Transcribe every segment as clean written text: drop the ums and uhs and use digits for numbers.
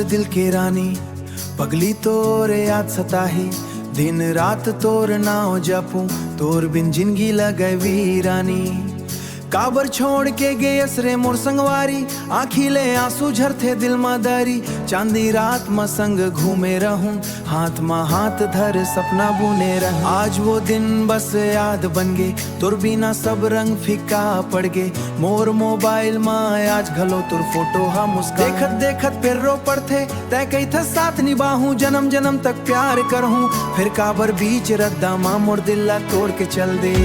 दिल के रानी, पगली तोर याद सताही, दिन रात तोर नाव जपूं, तोर बिन जिंदगी लगे वीरानी। काबर छोड़ के गए असरे मोर संगवारी, आखिले आंसू झरथे दिल में दरी। चांदी रात में संग घूमे रहूं, हाथ में हाथ धर सपना बुने रहूं। आज वो दिन बस याद बन गे, तुर बिना सब रंग फीका पड़ गे। मोर मोबाइल में आज घलो तुर फोटो हा मुस्कान। देखत देखत फिर रो पड़थे, तय कही था साथ निभाऊं, जन्म जन्म तक प्यार करहूं। फिर काबर बीच रद्दा मां मोर दिल तोड़ के चल दे।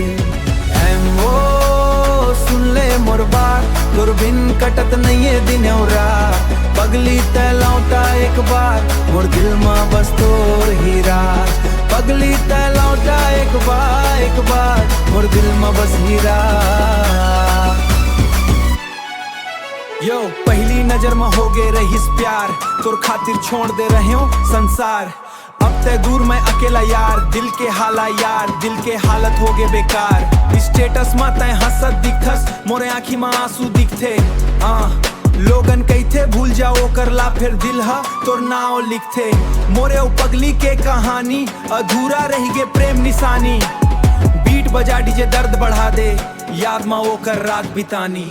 सुन ले मोर बात, तोर बिन कटत नहीं है दिन और रात। पगली तै लौटा एक बार, मोर दिल में बस तोर ही रात। पगली तै लौटा एक बार, मोर दिल में बस ही रात। यो पहली नजर में हो गए रहीस प्यार, तोर खातिर छोड़ दे रहे हो संसार। अब तय दूर मैं अकेला यार, दिल के हाला यार, दिल के हालत हो गए बेकार। स्टेटस में तय हंसत दिखस, मोरे आँखी में आंसू दिखथे। लोगन कहते भूल जाओ कर ला, फिर दिल हा तोर नाव लिखथे। मोरे ओ पगली के कहानी, अधूरा रह गए प्रेम निशानी। बीट बजा डीजे दर्द बढ़ा दे, याद में वो कर रात बितानी।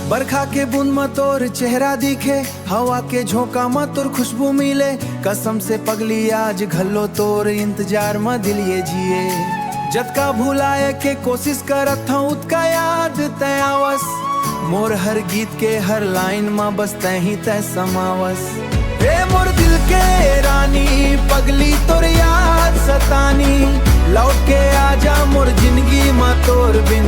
बरखा के बूंद में तोर चेहरा दिखे, हवा के झोंका में तोर खुशबू मिले। कसम से पगली आज घल्लो तोर इंतजार में दिल ये जिए। जतका भुलाए के कोशिश करत हूँ, उतका याद तय आवस। मोर हर गीत के हर लाइन में बस तय ही तय समावस। हे मोर दिल के रानी, पगली तोर याद सतानी। लौट के आजा मोर जिंदगी में तोर बिन